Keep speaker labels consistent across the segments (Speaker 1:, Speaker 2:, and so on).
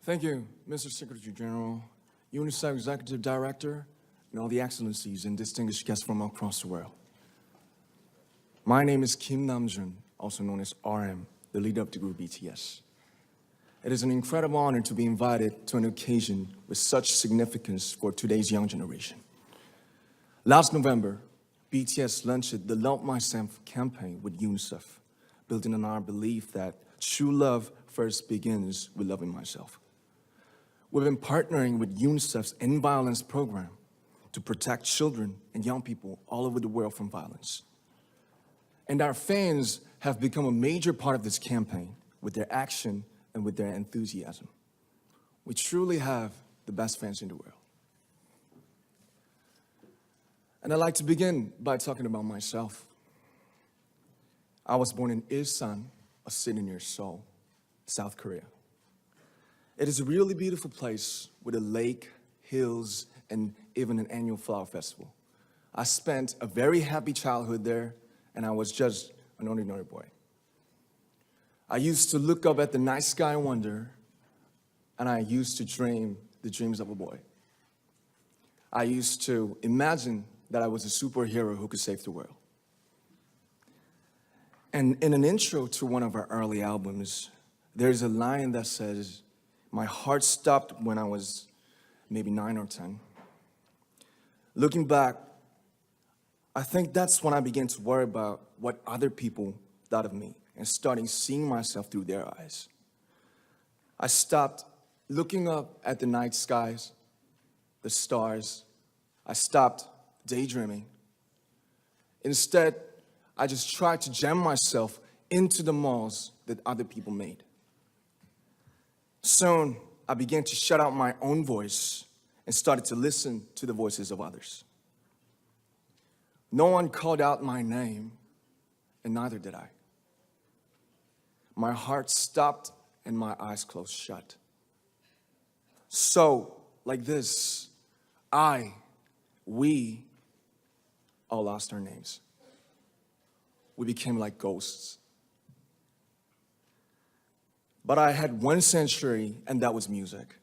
Speaker 1: Thank you, Mr. Secretary General, UNICEF Executive Director, and all the excellencies and distinguished guests from across the world. My name is Kim Namjoon, also known as RM, the leader of the group BTS. It is an incredible honor to be invited to an occasion with such significance for today's young generation. Last November, BTS launched the Love Myself campaign with UNICEF, building on our belief that true love first begins with loving myself. We've been partnering with UNICEF's End Violence program to protect children and young people all over the world from violence. And our fans have become a major part of this campaign with their action and with their enthusiasm. We truly have the best fans in the world. And I'd like to begin by talking about myself. I was born in Ilsan, a city near Seoul, South Korea. It is a really beautiful place with a lake, hills, and even an annual flower festival. I spent a very happy childhood there, and I was just an ordinary boy. I used to look up at the night sky and wonder, and I used to dream the dreams of a boy. I used to imagine that I was a superhero who could save the world. And in an intro to one of our early albums, there's a line that says, "My heart stopped when I was maybe 9 or 10. Looking back, I think that's when I began to worry about what other people thought of me and starting seeing myself through their eyes. I stopped looking up at the night skies, the stars. I stopped daydreaming. Instead, I just tried to jam myself into the malls that other people made. Soon, I began to shut out my own voice and started to listen to the voices of others. No one called out my name, and neither did I. My heart stopped and my eyes closed shut. So, like this, we all lost our names. We became like ghosts. But I had one sanctuary, and that was music.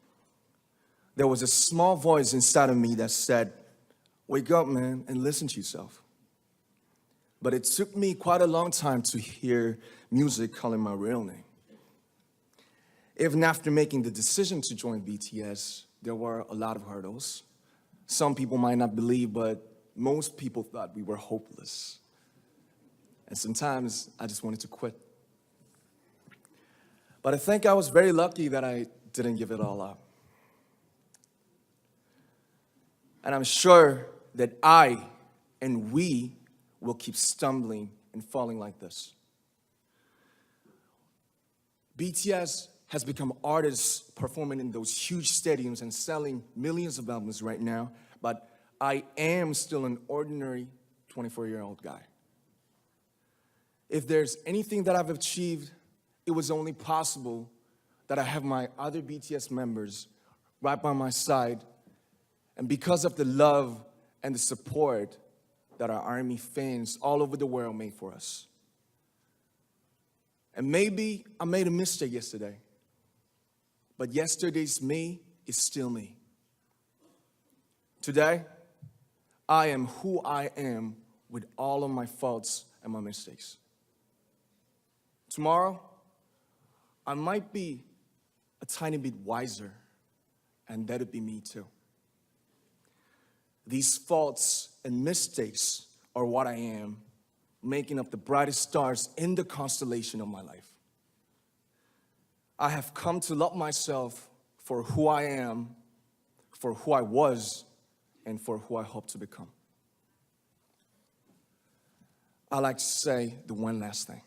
Speaker 1: There was a small voice inside of me that said, "Wake up, man, and listen to yourself." But it took me quite a long time to hear music calling my real name. Even after making the decision to join BTS, there were a lot of hurdles. Some people might not believe, but most people thought we were hopeless. And sometimes I just wanted to quit. But I think I was very lucky that I didn't give it all up. And I'm sure that I and we will keep stumbling and falling like this. BTS has become artists performing in those huge stadiums and selling millions of albums right now, but I am still an ordinary 24-year-old guy. If there's anything that I've achieved, it was only possible that I have my other BTS members right by my side, and because of the love and the support that our ARMY fans all over the world made for us. And maybe I made a mistake yesterday, but yesterday's me is still me. Today, I am who I am with all of my faults and my mistakes. Tomorrow, I might be a tiny bit wiser, and that'd be me too. These faults and mistakes are what I am, making up the brightest stars in the constellation of my life. I have come to love myself for who I am, for who I was, and for who I hope to become. I'd like to say the one last thing.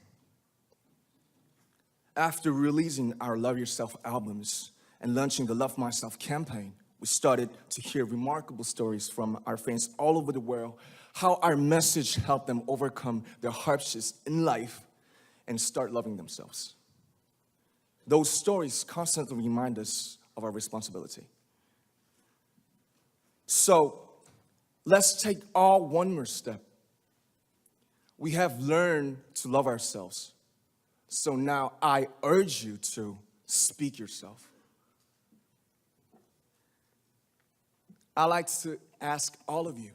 Speaker 1: After releasing our Love Yourself albums and launching the Love Myself campaign, we started to hear remarkable stories from our fans all over the world, how our message helped them overcome their hardships in life and start loving themselves. Those stories constantly remind us of our responsibility. So, let's take all one more step. We have learned to love ourselves. So now I urge you to speak yourself. I like to ask all of you,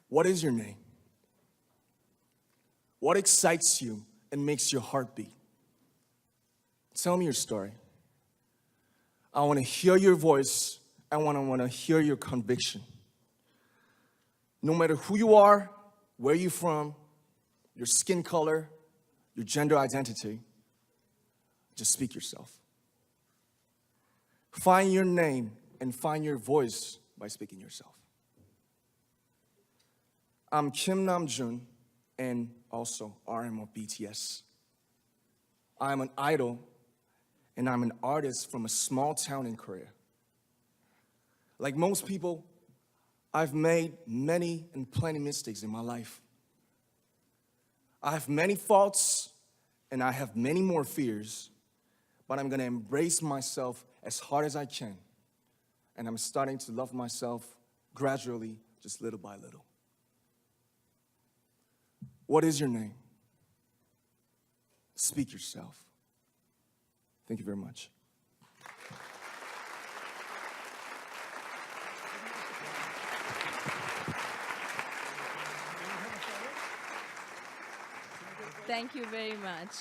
Speaker 1: what is your name? What excites you and makes your heart beat? Tell me your story. I want to hear your voice. I want to hear your conviction. No matter who you are, where you're from, your skin color, your gender identity, just speak yourself. Find your name and find your voice by speaking yourself. I'm Kim Namjoon and also RM of BTS. I'm an idol and I'm an artist from a small town in Korea. Like most people, I've made many and plenty mistakes in my life. I have many faults and I have many more fears, but I'm gonna embrace myself as hard as I can. And I'm starting to love myself gradually, just little by little. What is your name? Speak yourself. Thank you very much.
Speaker 2: Thank you very much.